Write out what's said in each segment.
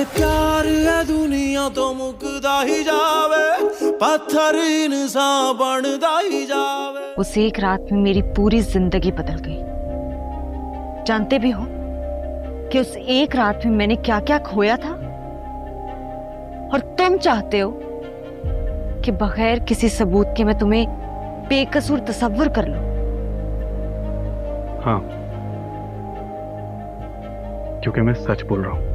प्यार है दुनिया तो मुकदा ही जावे, पत्थर इंसान बनदा ही जावे। उस एक रात में मेरी पूरी जिंदगी बदल गई। जानते भी हो कि उस एक रात में मैंने क्या क्या खोया था, और तुम चाहते हो कि बगैर किसी सबूत के मैं तुम्हें बेकसूर तसव्वुर कर लूं। हाँ, क्योंकि मैं सच बोल रहा हूँ।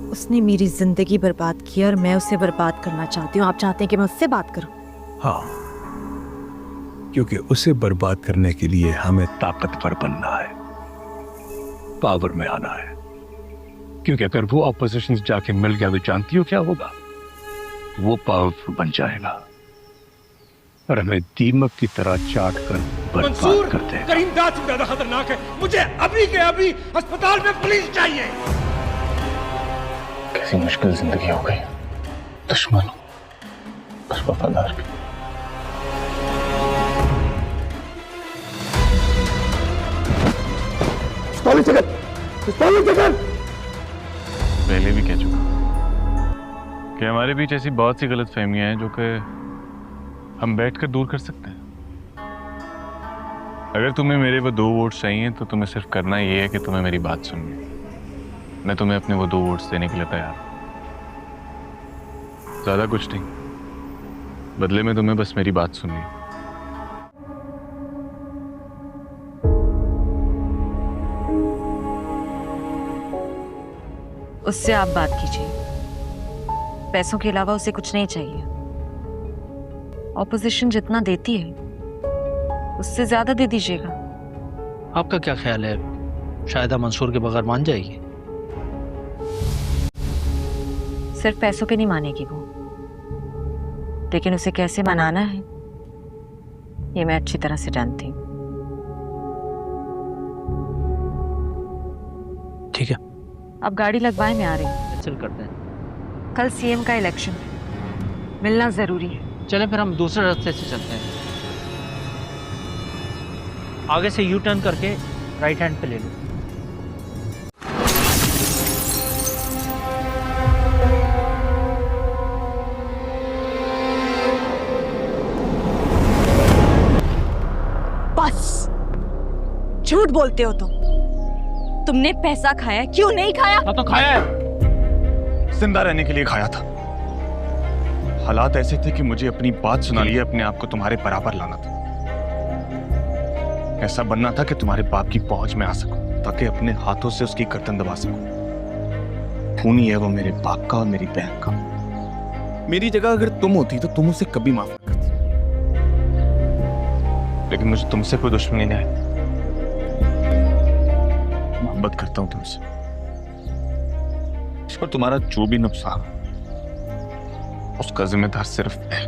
उसने मेरी जिंदगी बर्बाद की और मैं उसे बर्बाद करना चाहती हूँ। आप चाहते हैं कि मैं उससे बात करूं? हाँ, क्योंकि उसे बर्बाद करने के लिए हमें ताकतवर बनना है, पावर में आना है। क्योंकि अगर वो ऑपोजिशन जाके मिल गया तो जानती हो क्या होगा? वो पावरफुल बन जाएगा और हमें दीमक की तरह चाट कर बर्बाद कर देगा। करीम दाद से ज्यादा खतरनाक है। मुझे अभी के अभी अस्पताल में पुलिस चाहिए। कैसी मुश्किल जिंदगी हो गई, दुश्मन और वफादार भी। पहले भी कह चुका कि हमारे बीच ऐसी बहुत सी गलत फहमियां हैं जो कि हम बैठकर दूर कर सकते हैं। अगर तुम्हें मेरे वो 2 वोट्स चाहिए तो तुम्हें सिर्फ करना ये है कि तुम्हें मेरी बात सुननी है। मैं तुम्हें अपने वो 2 वोट्स देने के लिए तैयार हूं। ज्यादा कुछ नहीं, बदले में तुम्हें बस मेरी बात सुननी है। उससे आप बात कीजिए। पैसों के अलावा उसे कुछ नहीं चाहिए। ऑपोजिशन जितना देती है उससे ज्यादा दे दीजिएगा। आपका क्या ख्याल है, शायदा मंसूर के बगैर मान जाएगी? सिर्फ पैसों पे नहीं मानेगी वो, लेकिन उसे कैसे मनाना है ये मैं अच्छी तरह से जानती हूँ। ठीक है, अब गाड़ी लगवाए, मैं आ रही हूँ। चल करते हैं। कल सीएम का इलेक्शन है, मिलना जरूरी है। चलें फिर हम दूसरे रास्ते से चलते हैं। आगे से यू टर्न करके राइट हैंड पे ले लो। बस झूठ बोलते हो तुमने पैसा खाया, क्यों नहीं खाया? हाँ तो खाया है, जिंदा रहने के लिए खाया था। हालात ऐसे थे कि मुझे अपनी बात सुना लिए अपने आप को तुम्हारे बराबर लाना था। ऐसा बनना था कि तुम्हारे बाप की पहुंच में आ सकूं, ताकि अपने हाथों से उसकी गर्दन दबा सकूं। खून ही है वो मेरे बाप का और मेरी बहन का। मेरी जगह अगर तुम होती तो तुम उसे कभी माफ न करती। लेकिन मुझे तुमसे कोई दुश्मनी नहीं है। मोहब्बत करता हूं तुमसे, और तुम्हारा जो भी नुकसान उसका जिम्मेदार सिर्फ मैं।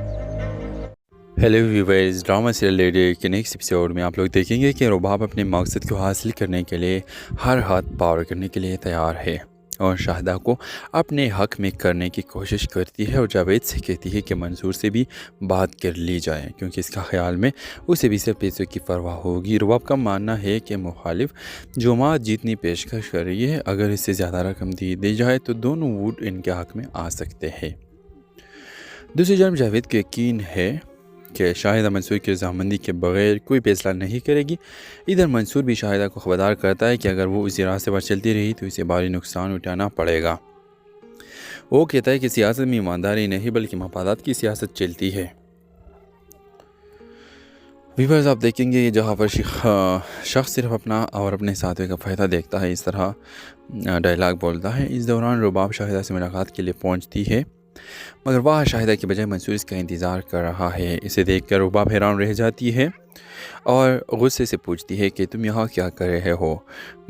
Hello viewers, drama serial lady के नेक्स्ट एपिसोड में आप लोग देखेंगे कि रुबाब अपने मकसद को हासिल करने के लिए हर हाथ पार करने के लिए तैयार है और शाहिदा को अपने हक में करने की कोशिश करती है और जावेद से कहती है कि मंसूर से भी बात कर ली जाए, क्योंकि इसका ख्याल में उसे भी सिर्फ पैसों की परवाह होगी। रुबाब का मानना है कि मुखालिफ जमात जितनी पेशकश कर रही है, अगर इससे ज़्यादा रकम दी जाए तो दोनों वोट इनके हक में आ सकते हैं। दूसरी जानब जावेद को यकीन है कि शाहिदा मंसूर की रजामंदी के बगैर कोई फैसला नहीं करेगी। इधर मंसूर भी शाहिदा को खबरदार करता है कि अगर वो इसी रास्ते पर चलती रही तो इसे भारी नुकसान उठाना पड़ेगा। वो कहता है कि सियासत में ईमानदारी नहीं बल्कि मफादात की सियासत चलती है। व्यूअर्स, आप देखेंगे जहाँ पर शख्स सिर्फ अपना और अपने साथी का फ़ायदा देखता है, इस तरह डायलॉग बोलता है। इस दौरान रुबाब शाहिदा से मुलाकात के लिए पहुँचती है, मगर वह शाहिदा के बजाय मंसूर इसका इंतज़ार कर रहा है। इसे देखकर रुबाब हैरान रह जाती है और गुस्से से पूछती है कि तुम यहाँ क्या कर रहे हो।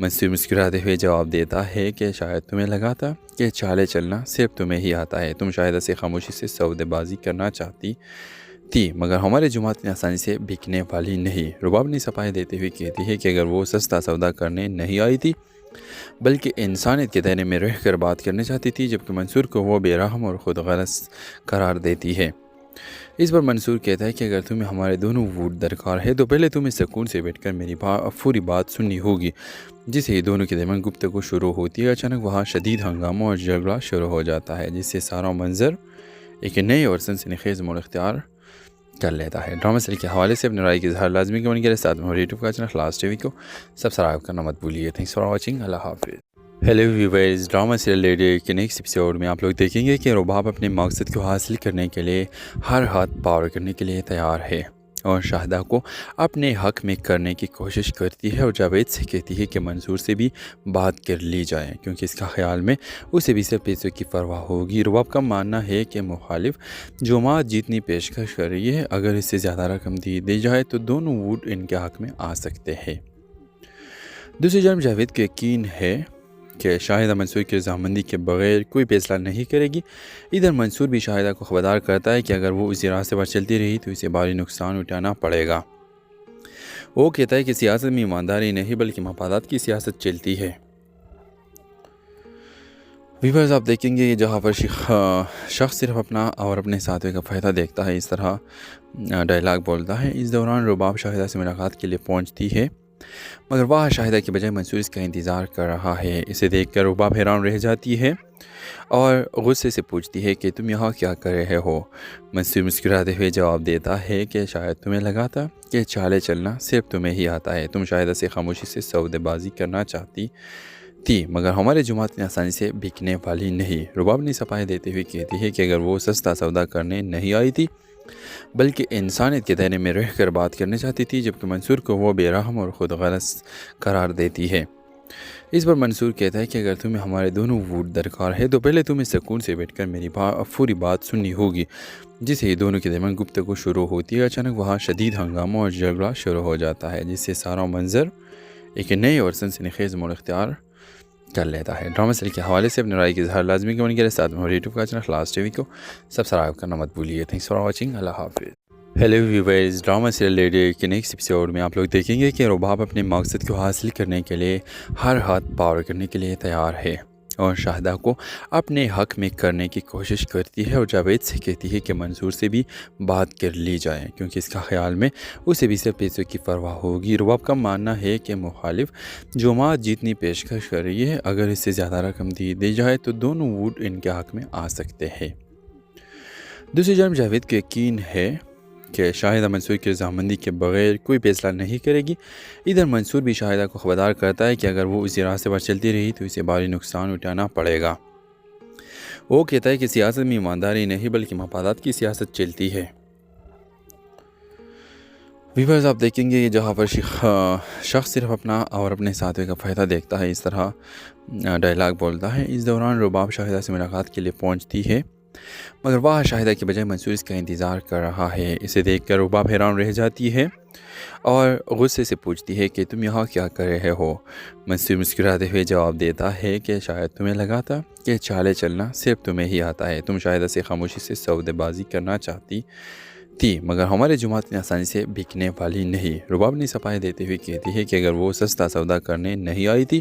मंसूर मुस्कुराते हुए जवाब देता है कि शायद तुम्हें लगा था कि चाले चलना सिर्फ तुम्हें ही आता है। तुम शाहिदा से खामोशी से सौदेबाजी करना चाहती थी, मगर हमारे जुमात इतनी आसानी से बिकने वाली नहीं। रुबाब ने सफाई देते हुए कहती है कि अगर वो सस्ता सौदा करने नहीं आई थी बल्कि इंसानियत के दायरे में रहकर बात करना चाहती थी, जबकि मंसूर को वो बेरहम और ख़ुद गलत करार देती है। اس پر منصور کہتا ہے کہ اگر تمہیں ہمارے دونوں ووٹ درکار ہے تو پہلے تمہیں سکون سے بیٹھ کر میری پوری بات سننی ہوگی۔ جسے ہی دونوں کے درمیان گفتگو شروع ہوتی ہے اچانک وہاں شدید ہنگامہ اور جھگڑا شروع ہو جاتا ہے، جس سے سارا منظر ایک نئے اور سنسنی خیز موڑ اختیار کر لیتا ہے۔ ڈرامہ سیریل کے حوالے سے اپنے رائے کی اظہار لازمی کمنٹ کریں، ساتھ میں یوٹیوب کا چینل خلاص ٹی وی کو سبسکرائب کرنا مت بھولیے۔ تھینکس فار واچنگ، اللہ حافظ۔ Hello viewers, drama serial lady کے نیکسٹ ایپیسوڈ میں آپ لوگ دیکھیں گے کہ رباب اپنے مقصد کو حاصل کرنے کے لیے ہر ہاتھ پار کرنے کے لیے تیار ہے اور شاہدہ کو اپنے حق میں کرنے کی کوشش کرتی ہے اور جاوید سے کہتی ہے کہ منصور سے بھی بات کر لی جائے، کیونکہ اس کا خیال میں اسے بھی صرف پیسوں کی پرواہ ہوگی۔ رباب کا ماننا ہے کہ مخالف جماعت جیتنی پیشکش کر رہی ہے، اگر اس سے زیادہ رقم دی جائے تو دونوں ووٹ ان کے حق میں آ سکتے ہیں۔ دوسری جانب جاوید کو یقین ہے کہ شاہدہ منصور کی رضامندی کے بغیر کوئی فیصلہ نہیں کرے گی۔ ادھر منصور بھی شاہدہ کو خبردار کرتا ہے کہ اگر وہ اسی راستے پر چلتی رہی تو اسے بھاری نقصان اٹھانا پڑے گا۔ وہ کہتا ہے کہ سیاست میں ایمانداری نہیں بلکہ مفادات کی سیاست چلتی ہے۔ ویورز، آپ دیکھیں گے جہاں پر شخص صرف اپنا اور اپنے ساتھی کا فائدہ دیکھتا ہے، اس طرح ڈائلاگ بولتا ہے۔ اس دوران رباب شاہدہ سے ملاقات کے لیے پہنچتی ہے، مگر وہ شاہدہ کے بجائے منصور اس کا انتظار کر رہا ہے۔ اسے دیکھ کر رباب حیران رہ جاتی ہے اور غصے سے پوچھتی ہے کہ تم یہاں کیا کر رہے ہو؟ منصور مسکراتے ہوئے جواب دیتا ہے کہ شاید تمہیں لگا تھا کہ چالے چلنا صرف تمہیں ہی آتا ہے، تم شاہدہ سے خاموشی سے سودے بازی کرنا چاہتی تھی، مگر ہمارے جماعت نے آسانی سے بکنے والی نہیں۔ رباب نے صفائی دیتے ہوئے کہتی ہے کہ اگر وہ سستا سودا کرنے نہیں آئی تھی بلکہ انسانیت کے دائرے میں رہ کر بات کرنا چاہتی تھی، جبکہ منصور کو وہ بے رحم اور خود غرض قرار دیتی ہے۔ اس پر منصور کہتا ہے کہ اگر تمہیں ہمارے دونوں ووٹ درکار ہے تو پہلے تمہیں سکون سے بیٹھ کر میری پوری بات سننی ہوگی۔ جسے ہی دونوں کے درمیان گفتگو شروع ہوتی ہے اچانک وہاں شدید ہنگامہ اور جھگڑا شروع ہو جاتا ہے، جس سے سارا منظر ایک نئے اور سنسنی خیز موڑ اختیار کر لیتا ہے۔ ڈرامہ سیریل کے حوالے سے اپنے رائے کی اظہار لازمی کمنٹ کریں، ساتھ میں یوٹیوب کا چینل خلاص ٹی وی کو سبسکرائب کرنا مت بھولیے۔ تھینکس فار واچنگ، اللہ حافظ۔ Hello viewers, drama serial lady کے نیکسٹ ایپیسوڈ میں آپ لوگ دیکھیں گے کہ رباب اپنے مقصد کو حاصل کرنے کے لیے ہر ہاتھ پار کرنے کے لیے تیار ہے اور شاہدہ کو اپنے حق میں کرنے کی کوشش کرتی ہے اور جاوید سے کہتی ہے کہ منصور سے بھی بات کر لی جائے، کیونکہ اس کا خیال میں اسے بھی صرف پیسوں کی پرواہ ہوگی۔ رباب کا ماننا ہے کہ مخالف جماعت جیتنی پیشکش کر رہی ہے، اگر اس سے زیادہ رقم دی جائے تو دونوں ووٹ ان کے حق میں آ سکتے ہیں۔ دوسری جانب جاوید کو یقین ہے کہ شاہدہ منصور کی رضامندی کے بغیر کوئی فیصلہ نہیں کرے گی۔ ادھر منصور بھی شاہدہ کو خبردار کرتا ہے کہ اگر وہ اسی راستے پر چلتی رہی تو اسے بھاری نقصان اٹھانا پڑے گا۔ وہ کہتا ہے کہ سیاست میں ایمانداری نہیں بلکہ مفادات کی سیاست چلتی ہے۔ ویورز، آپ دیکھیں گے جہاں پر شخص صرف اپنا اور اپنے ساتھی کا فائدہ دیکھتا ہے، اس طرح ڈائلاگ بولتا ہے۔ اس دوران رباب شاہدہ سے ملاقات کے لیے پہنچتی ہے، مگر وہ شاہدہ کے بجائے منصور اس کا انتظار کر رہا ہے۔ اسے دیکھ کر رباب حیران رہ جاتی ہے اور غصے سے پوچھتی ہے کہ تم یہاں کیا کر رہے ہو؟ منصور مسکراتے ہوئے جواب دیتا ہے کہ شاید تمہیں لگا تھا کہ چالے چلنا صرف تمہیں ہی آتا ہے، تم شاہدہ سے خاموشی سے سودے بازی کرنا چاہتی تھی، مگر ہمارے جماعت نے آسانی سے بکنے والی نہیں۔ رباب نے صفائی دیتے ہوئے کہتی ہے کہ اگر وہ سستا سودا کرنے نہیں آئی تھی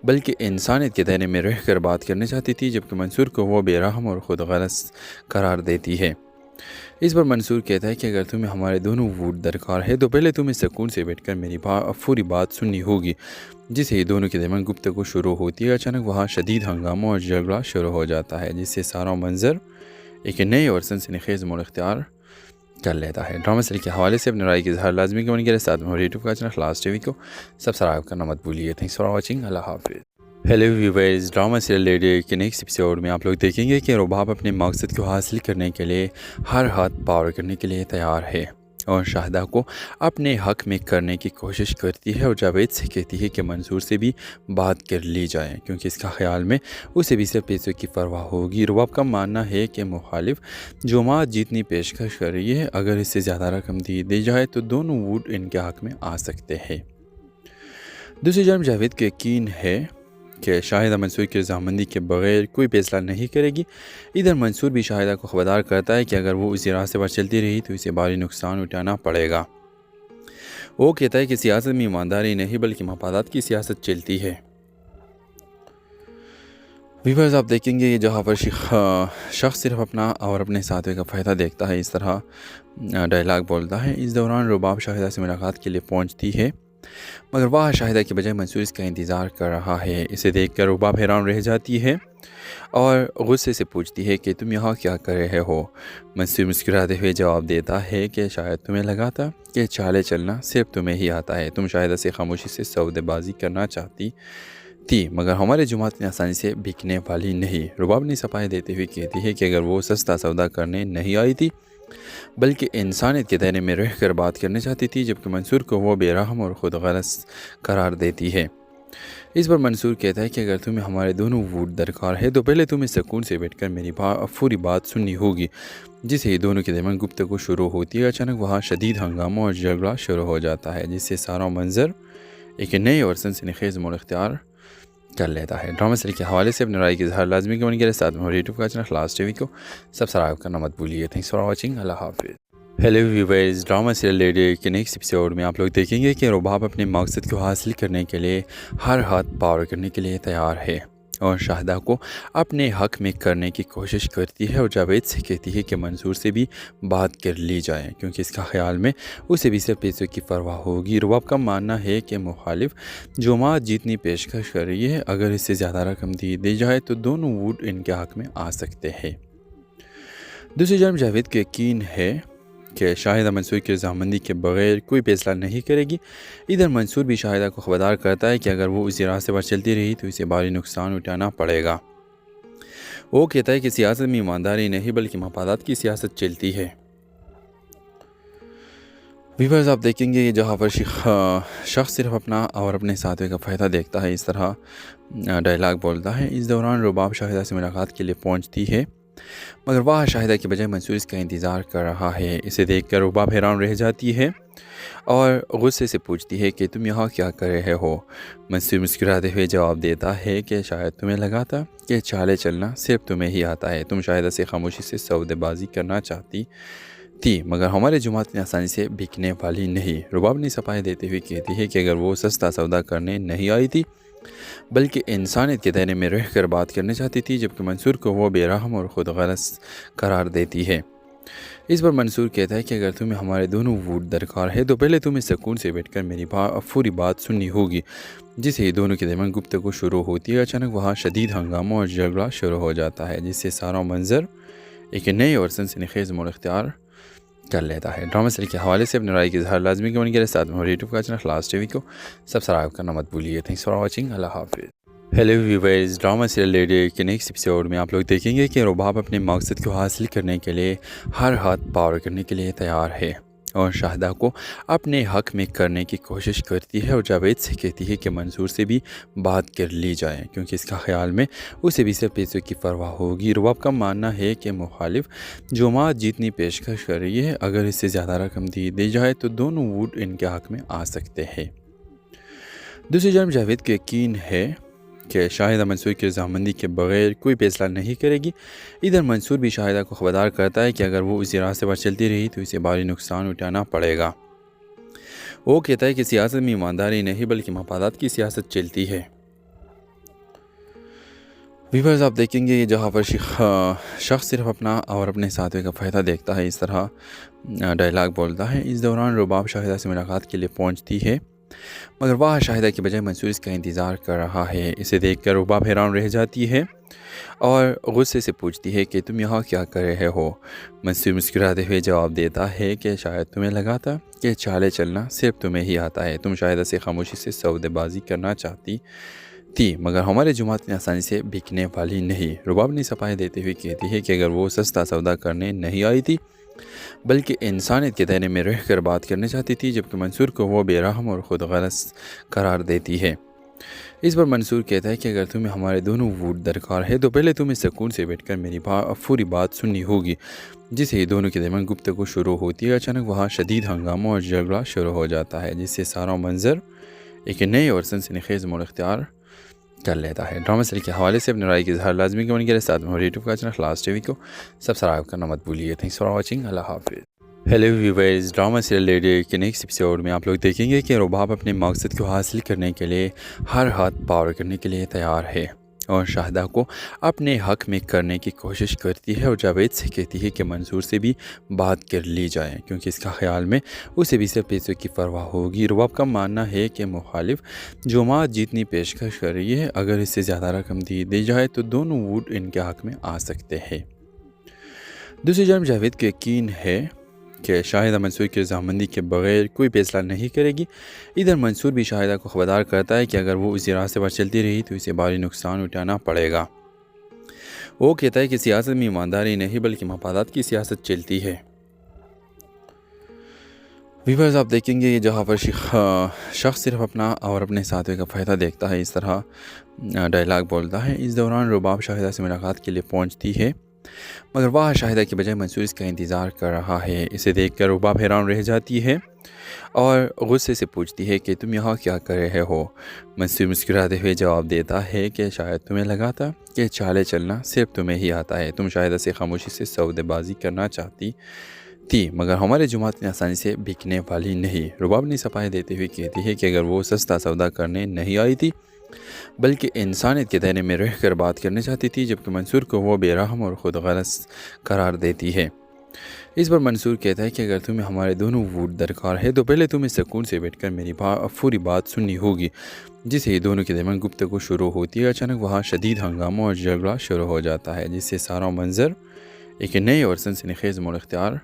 بلکہ انسانیت کے دائرے میں رہ کر بات کرنا چاہتی تھی، جبکہ منصور کو وہ بے رحم اور خود غرض قرار دیتی ہے۔ اس پر منصور کہتا ہے کہ اگر تمہیں ہمارے دونوں ووٹ درکار ہے تو پہلے تمہیں سکون سے بیٹھ کر میری پوری بات سننی ہوگی۔ جسے ہی دونوں کے درمیان گفتگو شروع ہوتی ہے اچانک وہاں شدید ہنگامہ اور جھگڑا شروع ہو جاتا ہے، جس سے سارا منظر ایک نئے اور سنسنی خیز موڑ اختیار کر لیتا ہے۔ ڈرامہ سیریل کے حوالے سے اپنے رائے کی اظہار لازمی کمنٹ کریں، ساتھ میں یوٹیوب کا چینل خلاص ٹی وی کو سبسکرائب کرنا مت بھولیے۔ تھینکس فار واچنگ، اللہ حافظ۔ Hello viewers, drama serial lady کے نیکسٹ ایپیسوڈ میں آپ لوگ دیکھیں گے کہ رباب اپنے مقصد کو حاصل کرنے کے لیے ہر ہاتھ پار کرنے کے لیے تیار ہے اور شاہدہ کو اپنے حق میں کرنے کی کوشش کرتی ہے اور جاوید سے کہتی ہے کہ منصور سے بھی بات کر لی جائے، کیونکہ اس کا خیال میں اسے بھی صرف پیسوں کی پرواہ ہوگی۔ رباب کا ماننا ہے کہ مخالف جماعت جیتنی پیشکش کر رہی ہے، اگر اس سے زیادہ رقم دی جائے تو دونوں ووٹ ان کے حق میں آ سکتے ہیں۔ دوسری جانب جاوید کو یقین ہے کہ شاہدہ منصور کی رضامندی کے بغیر کوئی فیصلہ نہیں کرے گی۔ ادھر منصور بھی شاہدہ کو خبردار کرتا ہے کہ اگر وہ اسی راستے پر چلتی رہی تو اسے بھاری نقصان اٹھانا پڑے گا۔ وہ کہتا ہے کہ سیاست میں ایمانداری نہیں بلکہ مفادات کی سیاست چلتی ہے۔ व्यूअर्स आप देखेंगे कि जहाँ पर शख्स सिर्फ अपना और अपने साथी का फ़ायदा देखता है, इस तरह डायलॉग बोलता है। इस दौरान रुबाब शाहिदा से मुलाकात के लिए पहुंचती है, मगर वह शाहिदा के बजाय मंसूर इसका इंतज़ार कर रहा है। इसे देखकर रुबाब हैरान रह जाती है और गुस्से से पूछती है कि तुम यहाँ क्या कर रहे हो। मंसूर मुस्कुराते हुए जवाब देता है कि शायद तुम्हें लगा था कि चाले चलना सिर्फ तुम्हें ही आता है। तुम शाहिदा से खामोशी से सौदेबाजी करना चाहती थी, मगर हमारे जुमात इतनी आसानी से बिकने वाली नहीं। रुबाब ने सफाई देते हुए कहती है कि अगर वो सस्ता सौदा करने नहीं आई थी, बल्कि इंसानियत के दायरे में रह कर बात करना चाहती थी, जबकि मंसूर को वो बेरहम और ख़ुद गलत करार देती है। इस पर मंसूर कहता है कि अगर तुम्हें हमारे दोनों वोट दरकार है तो पहले तुम्हें सुकून से बैठकर मेरी पूरी बात सुननी होगी। जिसे ही दोनों के दरमियान गुफ्तगू शुरू होती है, अचानक वहाँ शदीद हंगामा और झगड़ा शुरू हो जाता है, जिससे सारा मंजर एक नए और सनसनीखेज़ मोड़ इख्तियार कर लेता है। ड्रामा सीरियल के हवाले से अपने राय की इज़हार लाजमी कमेंट करें। साथ में हमारे यूट्यूब का चैनल क्लास टीवी को सब्सक्राइब करना मत भूलिए। Thanks for watching. अल्लाह हाफिज़। Hello viewers, drama serial lady के नेक्स्ट एपिसोड में आप लोग देखेंगे कि रुबाब अपने मकसद को हासिल करने के लिए हर हाथ पावर करने के लिए तैयार है और शाहिदा को अपने हक में करने की कोशिश करती है और जावेद से कहती है कि मंसूर से भी बात कर ली जाए, क्योंकि इसका ख्याल में उसे भी सिर्फ पैसों की परवाह होगी। रुबाब का मानना है कि मुखालिफ जमात जितनी पेशकश कर रही है, अगर इससे ज़्यादा रकम दी जाए तो दोनों वोट इनके हक में आ सकते हैं। दूसरी जानब जावेद को यकीन है कि शाहिदा मंसूर की रज़ामंदी के बगैर कोई फैसला नहीं करेगी। इधर मंसूर भी शाहिदा को खबरदार करता है कि अगर वो उसी रास्ते पर चलती रही तो इसे भारी नुकसान उठाना पड़ेगा। वो कहता है कि सियासत में ईमानदारी नहीं बल्कि मफादात की सियासत चलती है। व्यूअर्स आप देखेंगे जहाँ पर शख्स सिर्फ अपना और अपने साथी का फ़ायदा देखता है, इस तरह डायलॉग बोलता है। इस दौरान रुबाब शाहिदा से मुलाकात के लिए पहुँचती है, मगर वह शाहिदा के बजाय मंसूर इसका इंतज़ार कर रहा है। इसे देखकर रुबाब हैरान रह जाती है और गुस्से से पूछती है कि तुम यहाँ क्या कर रहे हो। मंसूर मुस्कुराते हुए जवाब देता है कि शायद तुम्हें लगा था कि चाले चलना सिर्फ तुम्हें ही आता है। तुम शाहिदा से खामोशी से सौदेबाजी करना चाहती थी, मगर हमारे जुमात इतनी आसानी से बिकने वाली नहीं। रुबाब ने सफाई देते हुए कहती है कि अगर वो सस्ता सौदा करने नहीं आई थी, बल्कि इंसानियत के दायरे में रह कर बात करना चाहती थी, जबकि मंसूर को वो बेरहम और ख़ुद गलत करार देती है। इस पर मंसूर कहता है कि अगर तुम्हें हमारे दोनों वोट दरकार है तो पहले तुम्हें सुकून से बैठकर मेरी पूरी बात सुननी होगी। जिसे ही दोनों के दरमियान गुफ्तगू शुरू होती है, अचानक वहाँ शदीद हंगामा और झगड़ा शुरू हो जाता है, जिससे सारा मंजर एक नए और सनसनीखेज़ मोड़ इख्तियार कर लेता है। ड्रामा सीरियल के हवाले से अपने राय की इज़हार लाजमी कमेंट करें। साथ में हमारे यूट्यूब का चैनल क्लास टीवी को सब्सक्राइब करना मत भूलिए। Thanks for watching. अल्लाह हाफिज़। Hello viewers, drama serial lady के नेक्स्ट एपिसोड में आप लोग देखेंगे कि रुबाब अपने मकसद को हासिल करने के लिए हर हाथ पावर करने के लिए तैयार है और शाहिदा को अपने हक में करने की कोशिश करती है और जावेद से कहती है कि मंसूर से भी बात कर ली जाए, क्योंकि इसका ख्याल में उसे भी सिर्फ पैसों की परवाह होगी। रुबाब का मानना है कि मुखालिफ जमात जितनी पेशकश कर रही है, अगर इससे ज़्यादा रकम दी जाए तो दोनों वोट इनके हक में आ सकते हैं। दूसरी जानब जावेद को यकीन है कि शाहिदा मंसूर की रज़ामंदी के बगैर कोई फैसला नहीं करेगी। इधर मंसूर भी शाहिदा को खबरदार करता है कि अगर वो उसी रास्ते पर चलती रही तो इसे भारी नुकसान उठाना पड़ेगा। वो कहता है कि सियासत में ईमानदारी नहीं बल्कि मफादात की सियासत चलती है। व्यूअर्स आप देखेंगे जहाँ पर शख्स सिर्फ अपना और अपने साथी का फ़ायदा देखता है, इस तरह डायलॉग बोलता है। इस दौरान रुबाब शाहिदा से मुलाकात के लिए पहुँचती है, मगर वह शाहिदा के बजाय मंसूर इसका इंतज़ार कर रहा है। इसे देखकर रुबाब हैरान रह जाती है और गुस्से से पूछती है कि तुम यहाँ क्या कर रहे हो। मंसूर मुस्कुराते हुए जवाब देता है कि शायद तुम्हें लगा था कि चाले चलना सिर्फ तुम्हें ही आता है। तुम शाहिदा से खामोशी से सौदेबाजी करना चाहती थी, मगर हमारे जुमात इतनी आसानी से बिकने वाली नहीं। रुबाब ने सफाई देते हुए कहती है कि अगर वो सस्ता सौदा करने नहीं आई थी, बल्कि इंसानियत के दायरे में रह कर बात करना चाहती थी, जबकि मंसूर को वो बेरहम और ख़ुद गलत करार देती है। इस पर मंसूर कहता है कि अगर तुम्हें हमारे दोनों वोट दरकार है तो पहले तुम्हें सुकून से बैठकर मेरी पूरी बात सुननी होगी। जिसे ही दोनों के दरमियान गुफ्तगू शुरू होती है, अचानक वहाँ शदीद हंगामा और झगड़ा शुरू हो जाता है, जिससे सारा मंजर एक नए और सनसनीखेज़ मोड़ इख्तियार कर लेता है। ड्रामा सीरियल के हवाले से अपने राय की इज़हार लाजमी कमेंट करें। साथ में हमारे यूट्यूब का चैनल क्लास टीवी को सब्सक्राइब करना मत भूलिए। Thanks for watching. अल्लाह हाफिज़। Hello viewers, drama serial lady के नेक्स्ट एपिसोड में आप लोग देखेंगे कि रुबाब अपने मकसद को हासिल करने के लिए हर हाथ पावर करने के लिए तैयार है और शाहिदा को अपने हक में करने की कोशिश करती है और जावेद से कहती है कि मंसूर से भी बात कर ली जाए, क्योंकि इसका ख्याल में उसे भी सिर्फ पैसों की परवाह होगी। रुबाब का मानना है कि मुखालिफ जमात जितनी पेशकश कर रही है, अगर इससे ज़्यादा रकम दी जाए तो दोनों वोट इनके हक में आ सकते हैं। दूसरी जानब जावेद को यकीन है कि शाहिदा मंसूर की रजामंदी के बगैर कोई फैसला नहीं करेगी। इधर मंसूर भी शाहिदा को खबरदार करता है कि अगर वो उसी रास्ते पर चलती रही तो इसे भारी नुकसान उठाना पड़ेगा। वो कहता है कि सियासत में ईमानदारी नहीं बल्कि मफादात की सियासत चलती है। व्यूअर्स, आप देखेंगे जहाँ पर शख्स सिर्फ अपना और अपने साथी का फ़ायदा देखता है, इस तरह डायलॉग बोलता है। इस दौरान रुबाब शाहिदा से मुलाकात के लिए पहुँचती है, मगर वह शाहिदा के बजाय मंसूर इसका इंतज़ार कर रहा है। इसे देखकर रुबाब हैरान रह जाती है और गुस्से से पूछती है कि तुम यहाँ क्या कर रहे हो। मंसूर मुस्कुराते हुए जवाब देता है कि शायद तुम्हें लगा था कि चाले चलना सिर्फ तुम्हें ही आता है। तुम शाहिदा से खामोशी से सौदेबाजी करना चाहती थी, मगर हमारे जुमात इतनी आसानी से बिकने वाली नहीं। रुबाब ने सफाई देते हुए कहती है कि अगर वो सस्ता सौदा करने नहीं आई थी बल्कि इंसानियत के दायरे में रह कर बात करना चाहती थी, जबकि मंसूर को वो बेरहम और ख़ुद गलत करार देती है। इस पर मंसूर कहता है कि अगर तुम्हें हमारे दोनों वोट दरकार है तो पहले तुम्हें सुकून से बैठकर मेरी पूरी बात सुननी होगी। जिसे ही दोनों के दरमियान गुफ्तगू शुरू होती है, अचानक वहाँ शदीद हंगामा और झगड़ा शुरू हो जाता है, जिससे सारा मंजर एक नए और सनसनीखेज़ मोड़ इख्तियार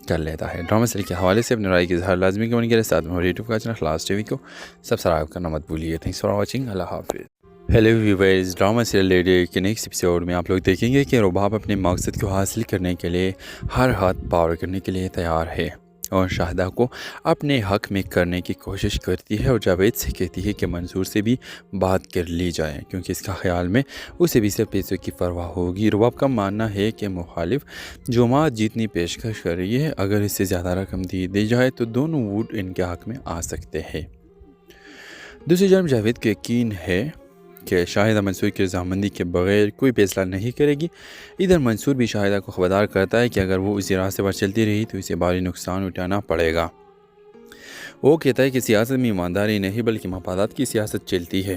कर लेता है। ड्रामा सीरियल के हवाले से अपनी राय की इज़हार लाजमी कमेंट करें। साथ में हमारे यूट्यूब का चैनल खलास टीवी को सब्सक्राइब करना मत भूलिए। Thanks for watching. अल्लाह हाफिज़। Hello viewers, drama serial lady के नेक्स्ट एपिसोड में आप लोग देखेंगे कि रुबाब अपने मकसद को हासिल करने के लिए हर हाथ पार करने के लिए तैयार है और शाहिदा को अपने हक में करने की कोशिश करती है और जावेद से कहती है कि मंसूर से भी बात कर ली जाए, क्योंकि इसका ख्याल में उसे भी सिर्फ पैसों की परवाह होगी। रुबाब का मानना है कि मुखालिफ जमात जितनी पेशकश कर रही है, अगर इससे ज़्यादा रकम दी जाए तो दोनों वोट इनके हक में आ सकते हैं। दूसरी जानब जावेद को यकीन है कि शाहिदा मंसूर की रजामंदी के बगैर कोई फैसला नहीं करेगी। इधर मंसूर भी शाहिदा को खबरदार करता है कि अगर वो उसी रास्ते पर चलती रही तो इसे भारी नुकसान उठाना पड़ेगा। वो कहता है कि सियासत में ईमानदारी नहीं बल्कि मफादात की सियासत चलती है।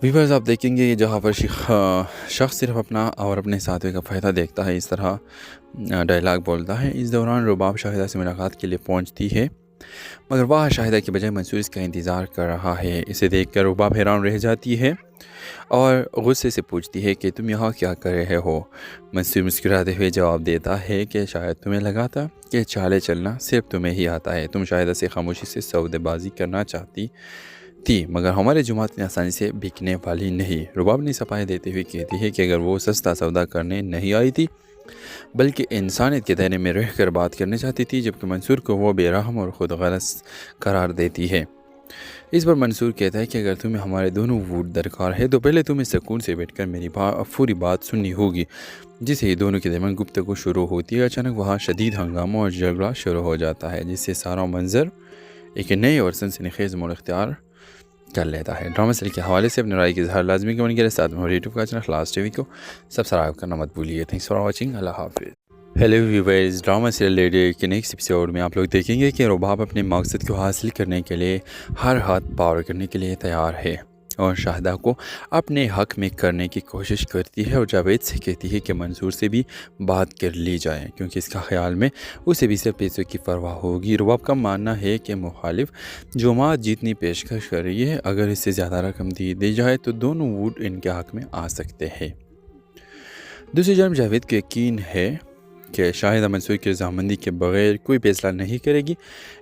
व्यूअर्स, आप देखेंगे जहाँ पर शख्स सिर्फ अपना और अपने साथी का फ़ायदा देखता है, इस तरह डायलॉग बोलता है। इस दौरान रुबाब शाहिदा से मुलाकात के लिए पहुँचती है, मगर वह शाहिदा के बजाय मंसूर इसका इंतज़ार कर रहा है। इसे देखकर रुबाब हैरान रह जाती है और गुस्से से पूछती है कि तुम यहाँ क्या कर रहे हो। मंसूर मुस्कुराते हुए जवाब देता है कि शायद तुम्हें लगा था कि चाले चलना सिर्फ तुम्हें ही आता है। तुम शाहिदा से खामोशी से सौदेबाजी करना चाहती थी, मगर हमारे जुमात इतनी आसानी से बिकने वाली नहीं। रुबाब ने सफाई देते हुए कहती है कि अगर वो सस्ता सौदा करने नहीं आई थी बल्कि इंसानियत के दायरे में रह कर बात करना चाहती थी, जबकि मंसूर को वो बेरहम और ख़ुद गलत करार देती है। इस पर मंसूर कहता है कि अगर तुम्हें हमारे दोनों वोट दरकार है तो पहले तुम्हें सुकून से बैठकर मेरी पूरी बात सुननी होगी। जिसे ही दोनों के दरमियान गुफ्तगू शुरू होती है, अचानक वहाँ शदीद हंगामा और झगड़ा शुरू हो जाता है, जिससे सारा मंजर एक नए और सनसनीखेज़ मोड़ इख्तियार कर लेता है। ड्रामा सीरियल के हवाले से अपनी राय की इज़हार लाजमी कमेंट करें। साथ में हमारे यूट्यूब का चैनल खलास टीवी को सब्सक्राइब करना मत भूलिए। Thanks for watching. अल्लाह हाफिज़। Hello viewers, drama serial lady के नेक्स्ट एपिसोड में आप लोग देखेंगे कि रुबाब अपने मकसद को हासिल करने के लिए हर हाथ पार करने के लिए तैयार है और शाहिदा को अपने हक में करने की कोशिश करती है और जावेद से कहती है कि मंसूर से भी बात कर ली जाए, क्योंकि इसका ख्याल में उसे भी सिर्फ पैसों की परवाह होगी। रुबाब का मानना है कि मुखालिफ जमात जितनी पेशकश कर रही है, अगर इससे ज़्यादा रकम दी जाए तो दोनों वोट इनके हक में आ सकते हैं। दूसरी जानब जावेद को यकीन है कि शाहिदा मंसूर की रजामंदी के बगैर कोई फैसला नहीं करेगी।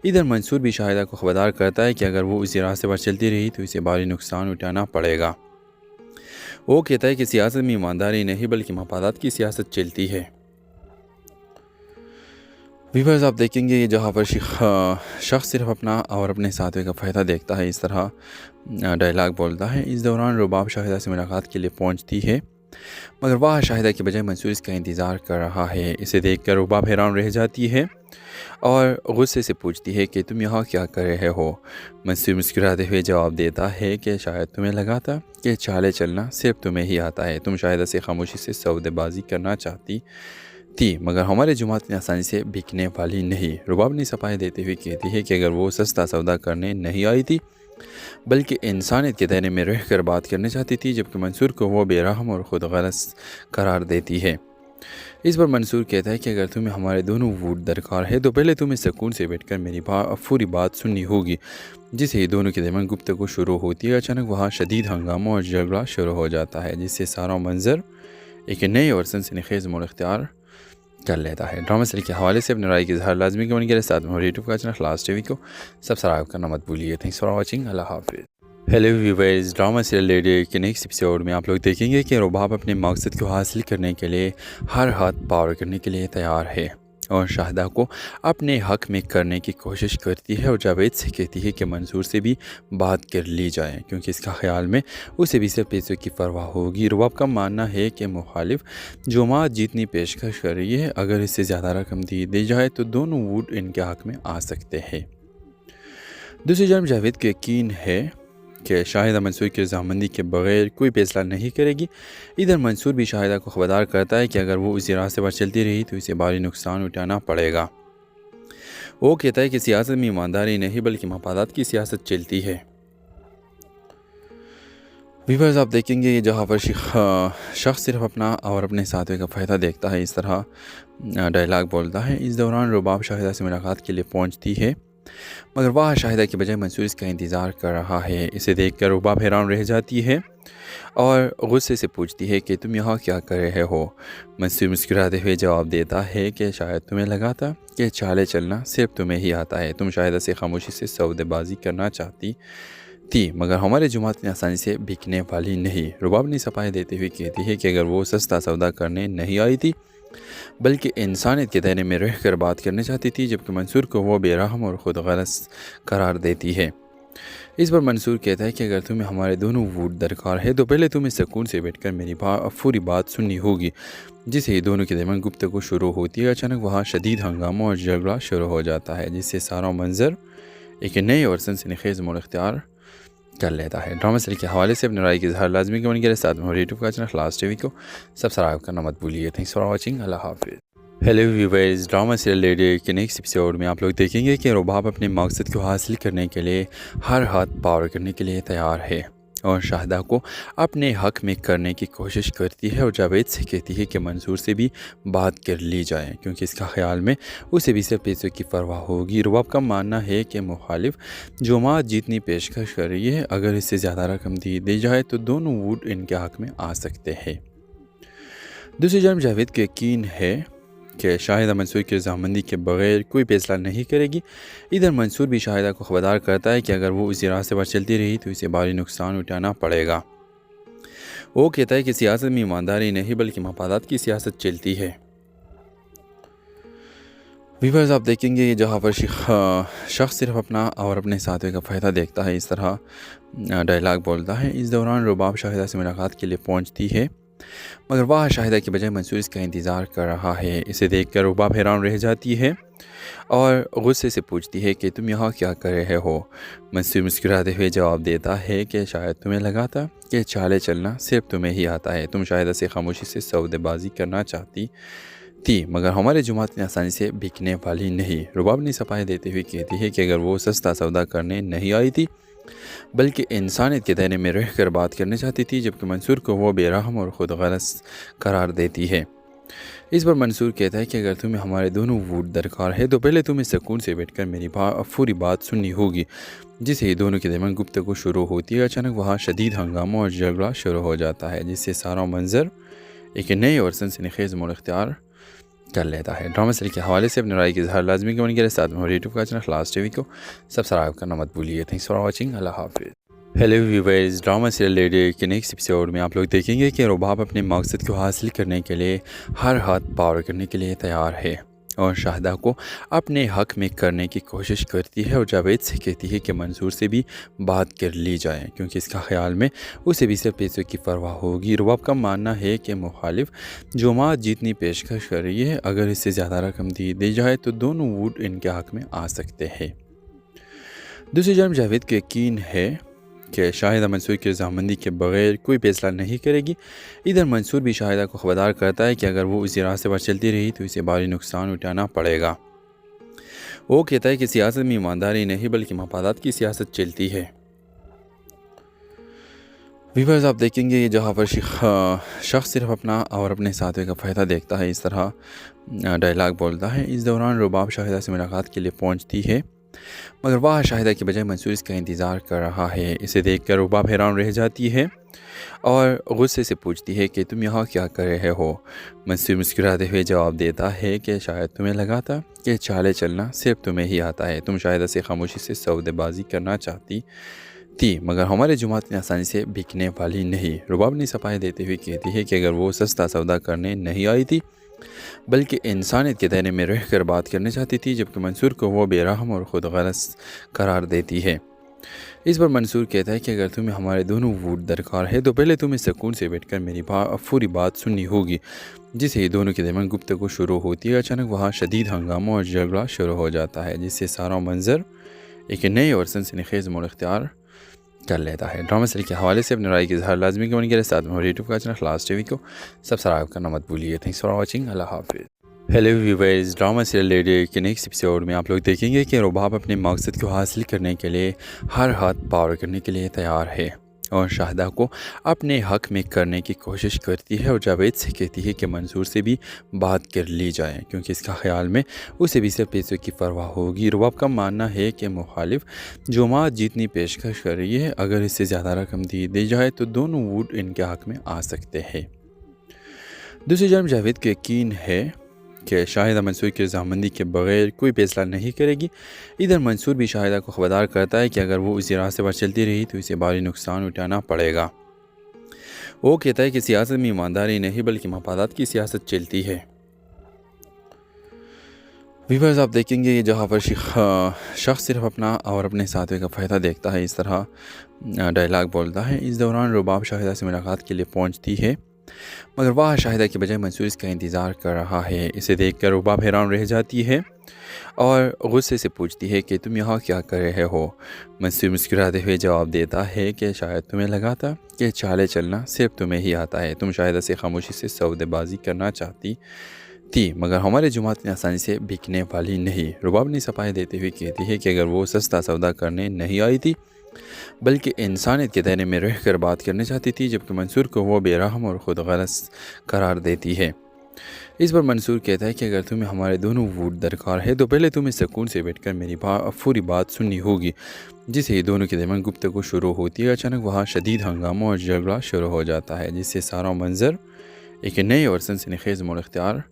इधर मंसूर भी शाहिदा को खबरदार करता है कि अगर वो उसी रास्ते पर चलती रही तो इसे भारी नुकसान उठाना पड़ेगा। वो कहता है कि सियासत में ईमानदारी नहीं बल्कि मफादात की सियासत चलती है। व्यूअर्स, आप देखेंगे जहाँ पर शख्स सिर्फ अपना और अपने साथी का फ़ायदा देखता है, इस तरह डायलॉग बोलता है। इस दौरान रुबाब शाहिदा से मुलाकात के लिए पहुँचती है, मगर वह शाहिदा के बजाय मंसूर इसका इंतज़ार कर रहा है। इसे देखकर रुबाब हैरान रह जाती है और गुस्से से पूछती है कि तुम यहाँ क्या कर रहे हो। मंसूर मुस्कुराते हुए जवाब देता है कि शायद तुम्हें लगा था कि चाले चलना सिर्फ तुम्हें ही आता है। तुम शाहिदा से खामोशी से सौदेबाजी करना चाहती थी, मगर हमारे जुमात इतनी आसानी से बिकने वाली नहीं। रुबाब ने सफाई देते हुए कहती है कि अगर वो सस्ता सौदा करने नहीं आई थी بلکہ انسانیت کے دائرے میں رہ کر بات کرنا چاہتی تھی، جبکہ منصور کو وہ بے رحم اور خود غرض قرار دیتی ہے۔ اس پر منصور کہتا ہے کہ اگر تمہیں ہمارے دونوں ووٹ درکار ہے تو پہلے تمہیں سکون سے بیٹھ کر میری پوری بات سننی ہوگی۔ جسے ہی دونوں کے درمیان گفتگو شروع ہوتی ہے، اچانک وہاں شدید ہنگامہ اور جھگڑا شروع ہو جاتا ہے، جس سے سارا منظر ایک نئے اور سنسنی خیز موڑ اختیار کر لیتا ہے۔ ڈرامہ سیریل کے حوالے سے اپنے رائے کی اظہار لازمی کمنٹ کریں، ساتھ میں ہمارے یوٹیوب کا چینل خلاص ٹی وی کو سبسکرائب کرنا مت بھولیے۔ تھینکس فار واچنگ، اللہ حافظ۔ Hello viewers, drama serial lady کے نیکسٹ ایپیسوڈ میں آپ لوگ دیکھیں گے کہ رباب اپنے مقصد کو حاصل کرنے کے لیے ہر ہاتھ پار کرنے کے لیے تیار ہے اور شاہدہ کو اپنے حق میں کرنے کی کوشش کرتی ہے، اور جاوید سے کہتی ہے کہ منصور سے بھی بات کر لی جائے، کیونکہ اس کا خیال میں اسے بھی صرف پیسوں کی پرواہ ہوگی۔ رباب کا ماننا ہے کہ مخالف جماعت جیتنی پیشکش کر رہی ہے، اگر اس سے زیادہ رقم دی جائے تو دونوں ووٹ ان کے حق میں آ سکتے ہیں۔ دوسری جانب جاوید کو یقین ہے کہ شاہدہ منصور کی رضامندی کے بغیر کوئی فیصلہ نہیں کرے گی۔ ادھر منصور بھی شاہدہ کو خبردار کرتا ہے کہ اگر وہ اسی راستے پر چلتی رہی تو اسے بھاری نقصان اٹھانا پڑے گا۔ وہ کہتا ہے کہ سیاست میں ایمانداری نہیں بلکہ مفادات کی سیاست چلتی ہے۔ ویورز، آپ دیکھیں گے جہاں پر شخص صرف اپنا اور اپنے ساتھی کا فائدہ دیکھتا ہے، اس طرح ڈائلاگ بولتا ہے۔ اس دوران رباب شاہدہ سے ملاقات کے لیے پہنچتی ہے، مگر وہ شاہدہ کے بجائے منصور اس کا انتظار کر رہا ہے۔ اسے دیکھ کر رباب حیران رہ جاتی ہے اور غصے سے پوچھتی ہے کہ تم یہاں کیا کر رہے ہو؟ منصور مسکراتے ہوئے جواب دیتا ہے کہ شاید تمہیں لگا تھا کہ چالے چلنا صرف تمہیں ہی آتا ہے، تم شاہدہ سے خاموشی سے سودے بازی کرنا چاہتی تھی، مگر ہمارے جماعت نے آسانی سے بکنے والی نہیں۔ رباب نے صفائی دیتے ہوئے کہتی ہے کہ اگر وہ سستا سودا کرنے نہیں آئی تھی بلکہ انسانیت کے دائرے میں رہ کر بات کرنا چاہتی تھی، جبکہ منصور کو وہ بے رحم اور خود غرض قرار دیتی ہے۔ اس پر منصور کہتا ہے کہ اگر تمہیں ہمارے دونوں ووٹ درکار ہے تو پہلے تمہیں سکون سے بیٹھ کر میری پوری بات سننی ہوگی۔ جسے ہی دونوں کے درمیان گفتگو شروع ہوتی ہے، اچانک وہاں شدید ہنگامہ اور جھگڑا شروع ہو جاتا ہے، جس سے سارا منظر ایک نئے اور سنسنی خیز موڑ اختیار کر لیتا ہے۔ ڈرامہ سیریل کے حوالے سے اپنے رائے کی اظہار لازمی کمنٹ کریں، ساتھ میں ہمارے یوٹیوب کا چینل خلاص ٹی وی کو سبسکرائب کرنا مت بھولیے۔ تھینکس فار واچنگ، اللہ حافظ۔ Hello viewers, drama serial lady کے نیکسٹ ایپیسوڈ میں آپ لوگ دیکھیں گے کہ رباب اپنے مقصد کو حاصل کرنے کے لیے ہر ہاتھ پار کرنے کے لیے تیار ہے اور شاہدہ کو اپنے حق میں کرنے کی کوشش کرتی ہے، اور جاوید سے کہتی ہے کہ منصور سے بھی بات کر لی جائے، کیونکہ اس کا خیال میں اسے بھی صرف پیسوں کی پرواہ ہوگی۔ رباب کا ماننا ہے کہ مخالف جماعت جیتنی پیشکش کر رہی ہے، اگر اس سے زیادہ رقم دی جائے تو دونوں ووٹ ان کے حق میں آ سکتے ہیں۔ دوسری جانب جاوید کو یقین ہے کہ شاہدہ منصور کی رضامندی کے بغیر کوئی فیصلہ نہیں کرے گی۔ ادھر منصور بھی شاہدہ کو خبردار کرتا ہے کہ اگر وہ اسی راستے پر چلتی رہی تو اسے بھاری نقصان اٹھانا پڑے گا۔ وہ کہتا ہے کہ سیاست میں ایمانداری نہیں بلکہ مفادات کی سیاست چلتی ہے۔ ویورز، آپ دیکھیں گے جہاں پر شخص صرف اپنا اور اپنے ساتھی کا فائدہ دیکھتا ہے، اس طرح ڈائلاگ بولتا ہے۔ اس دوران رباب شاہدہ سے ملاقات کے لیے پہنچتی ہے، مگر وہ شاہدہ کے بجائے منصور اس کا انتظار کر رہا ہے۔ اسے دیکھ کر رباب حیران رہ جاتی ہے اور غصے سے پوچھتی ہے کہ تم یہاں کیا کر رہے ہو؟ منصور مسکراتے ہوئے جواب دیتا ہے کہ شاید تمہیں لگا تھا کہ چالے چلنا صرف تمہیں ہی آتا ہے، تم شاہدہ سے خاموشی سے سودے بازی کرنا چاہتی تھی، مگر ہمارے جماعت نے آسانی سے بکنے والی نہیں۔ رباب نے صفائی دیتے ہوئے کہتی ہے کہ اگر وہ سستا سودا کرنے نہیں آئی تھی بلکہ انسانیت کے دائرے میں رہ کر بات کرنا چاہتی تھی، جبکہ منصور کو وہ بے رحم اور خود غرض قرار دیتی ہے۔ اس پر منصور کہتا ہے کہ اگر تمہیں ہمارے دونوں ووٹ درکار ہے تو پہلے تمہیں سکون سے بیٹھ کر میری پوری بات سننی ہوگی۔ جسے ہی دونوں کے درمیان گفتگو شروع ہوتی ہے، اچانک وہاں شدید ہنگامہ اور جھگڑا شروع ہو جاتا ہے، جس سے سارا منظر ایک نئے اور سنسنی خیز موڑ اختیار کر لیتا ہے۔ ڈرامہ سیریل کے حوالے سے اپنے رائے کی اظہار لازمی کمنٹ کریں، ساتھ میں ہمارے یوٹیوب کا چینل خلاص ٹی وی کو سبسکرائب کرنا مت بھولیے۔ تھینکس فار واچنگ، اللہ حافظ۔ Hello viewers, drama serial lady کے نیکسٹ ایپیسوڈ میں آپ لوگ دیکھیں گے کہ رباب اپنے مقصد کو حاصل کرنے کے لیے ہر ہاتھ پار کرنے کے لیے تیار ہے اور شاہدہ کو اپنے حق میں کرنے کی کوشش کرتی ہے، اور جاوید سے کہتی ہے کہ منصور سے بھی بات کر لی جائے، کیونکہ اس کا خیال میں اسے بھی صرف پیسوں کی پرواہ ہوگی۔ رباب کا ماننا ہے کہ مخالف جماعت جیتنی پیشکش کر رہی ہے، اگر اس سے زیادہ رقم دی جائے تو دونوں ووٹ ان کے حق میں آ سکتے ہیں۔ دوسری جانب جاوید کو یقین ہے کہ شاہدہ منصور کی رضامندی کے بغیر کوئی فیصلہ نہیں کرے گی۔ ادھر منصور بھی شاہدہ کو خبردار کرتا ہے کہ اگر وہ اسی راستے پر چلتی رہی تو اسے بھاری نقصان اٹھانا پڑے گا۔ وہ کہتا ہے کہ سیاست میں ایمانداری نہیں بلکہ مفادات کی سیاست چلتی ہے۔ व्यूअर्स आप देखेंगे ये जहाँ पर शख्स सिर्फ अपना और अपने साथी का फ़ायदा देखता है, इस तरह डायलॉग बोलता है। इस दौरान रुबाब शाहिदा से मुलाकात के लिए पहुंचती है, मगर वह शाहिदा के बजाय मंसूर इसका इंतज़ार कर रहा है। इसे देखकर रुबाब हैरान रह जाती है और गुस्से से पूछती है कि तुम यहाँ क्या कर रहे हो। मंसूर मुस्कुराते हुए जवाब देता है कि शायद तुम्हें लगा था कि चाले चलना सिर्फ तुम्हें ही आता है। तुम शाहिदा से खामोशी से सौदेबाजी करना चाहती थी, मगर हमारे जुमात इतनी आसानी से बिकने वाली नहीं। रुबाब ने सफाई देते हुए कहती है कि अगर वो सस्ता सौदा करने नहीं आई थी बल्कि इंसानियत के दायरे में रह कर बात करना चाहती थी, जबकि मंसूर को वो बेरहम और ख़ुद गलत करार देती है। इस पर मंसूर कहता है कि अगर तुम्हें हमारे दोनों वोट दरकार है तो पहले तुम्हें सुकून से बैठकर मेरी पूरी बात सुननी होगी। जिसे ही दोनों के दरमियान गुफ्तगू शुरू होती है, अचानक वहाँ शदीद हंगामा और झगड़ा शुरू हो जाता है, जिससे सारा मंजर एक नए और सनसनीखेज़ मोड़ इख्तियार कर लेता है। ड्रामा सीरियल के हवाले से अपनी राय की इज़हार लाजमी कमेंट करें। साथ में हमारे यूट्यूब का चैनल क्लास टीवी को सब्सक्राइब करना मत भूलिए। Thanks for watching. अल्लाह हाफिज़। Hello viewers, drama serial lady के नेक्स्ट एपिसोड में आप लोग देखेंगे कि रुबाब अपने मकसद को हासिल करने के लिए हर हाथ पार करने के लिए तैयार है और शाहिदा को अपने हक़ में करने की कोशिश करती है और जावेद से कहती है कि मंसूर से भी बात कर ली जाए, क्योंकि इसका ख्याल में उसे भी सिर्फ पैसों की परवाह होगी। रुबाब का मानना है कि मुखालिफ जमात जितनी पेशकश कर रही है, अगर इससे ज़्यादा रकम दी जाए तो दोनों वोट इनके हक़ में आ सकते हैं। दूसरी जानब जावेद को यकीन है कि शाहिदा मंसूर की रज़ामंदी के बगैर कोई फैसला नहीं करेगी। इधर मंसूर भी शाहिदा को खबरदार करता है कि अगर वो उसी रास्ते पर चलती रही तो इसे भारी नुकसान उठाना पड़ेगा। वो कहता है कि सियासत में ईमानदारी नहीं बल्कि मफादात की सियासत चलती है। व्यूअर्स आप देखेंगे ये जहाँ पर शख्स सिर्फ अपना और अपने साथी का फ़ायदा देखता है, इस तरह डायलॉग बोलता है। इस दौरान रुबाब शाहिदा से मुलाकात के लिए पहुँचती है, मगर वह शाहिदा के बजाय मंसूर इसका इंतज़ार कर रहा है। इसे देखकर रुबाब हैरान रह जाती है और गुस्से से पूछती है कि तुम यहाँ क्या कर रहे हो। मंसूर मुस्कुराते हुए जवाब देता है कि शायद तुम्हें लगा था कि चाले चलना सिर्फ तुम्हें ही आता है। तुम शाहिदा से खामोशी से सौदेबाजी करना चाहती थी, मगर हमारे जुमात इतनी आसानी से बिकने वाली नहीं। रुबाब ने सफाई देते हुए कहती है कि अगर वो सस्ता सौदा करने नहीं आई थी बल्कि इंसानियत के दायरे में रह कर बात करना चाहती थी, जबकि मंसूर को वो बेरहम और ख़ुद गलत करार देती है। इस पर मंसूर कहता है कि अगर तुम्हें हमारे दोनों वोट दरकार है तो पहले तुम्हें सुकून से बैठकर मेरी पूरी बात सुननी होगी। जिसे ही दोनों के दरमियान गुफ्तगू शुरू होती है, अचानक वहाँ शदीद हंगामा और झगड़ा शुरू हो जाता है, जिससे सारा मंजर एक नए और सनसनीखेज़ मोड़ इख्तियार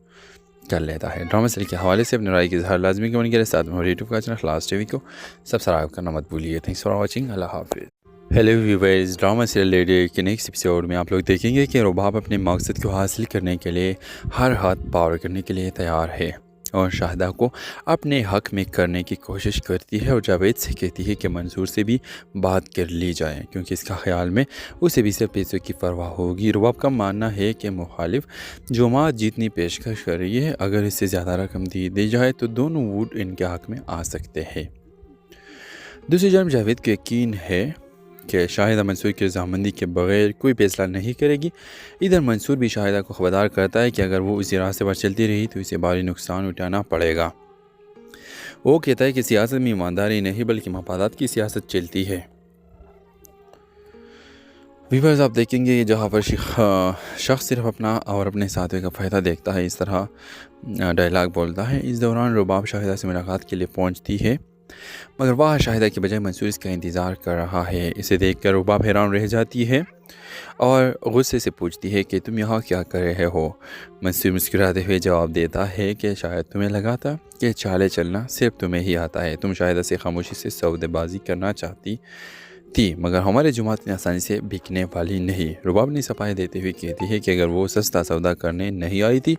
कर लेता है। ड्रामा सीरियल के हवाले से अपनी राय की इज़हार लाजमी कमेंट करें। साथ में हमारे यूट्यूब का चैनल क्लास टीवी को सब्सक्राइब करना मत भूलिए। Thanks for watching. अल्लाह हाफिज़। Hello viewers, drama serial lady के नेक्स्ट एपिसोड में आप लोग देखेंगे कि रुबाब अपने मकसद को हासिल करने के लिए हर हाथ पार करने के लिए तैयार है और शाहिदा को अपने हक़ में करने की कोशिश करती है और जावेद से कहती है कि मंसूर से भी बात कर ली जाए, क्योंकि इसका ख्याल में उसे भी सिर्फ पैसों की परवाह होगी। रुबाब का मानना है कि मुखालिफ जमात जितनी पेशकश कर रही है, अगर इससे ज़्यादा रकम दी जाए तो दोनों वोट इनके हक़ में आ सकते हैं। दूसरी जानब जावेद को यकीन है कि शाहिदा मंसूर की रज़ामंदी के बगैर कोई फैसला नहीं करेगी। इधर मंसूर भी शाहिदा को खबरदार करता है कि अगर वो उसी रास्ते पर चलती रही तो इसे भारी नुकसान उठाना पड़ेगा। वो कहता है कि सियासत में ईमानदारी नहीं बल्कि मफादात की सियासत चलती है। व्यूअर्स आप देखेंगे ये जहाँ पर शख्स सिर्फ अपना और अपने साथी का फ़ायदा देखता है, इस तरह डायलॉग बोलता है। इस दौरान रुबाब शाहिदा से मुलाकात के लिए पहुँचती है, मगर वह शाहिदा के बजाय मंसूर इसका इंतज़ार कर रहा है। इसे देखकर रुबाब हैरान रह जाती है और गुस्से से पूछती है कि तुम यहाँ क्या कर रहे हो। मंसूर मुस्कुराते हुए जवाब देता है कि शायद तुम्हें लगा था कि चाले चलना सिर्फ तुम्हें ही आता है। तुम शाहिदा से खामोशी से सौदेबाजी करना चाहती थी, मगर हमारे जुमात इतनी आसानी से बिकने वाली नहीं। रुबाब ने सफाई देते हुए कहती है कि अगर वो सस्ता सौदा करने नहीं आई थी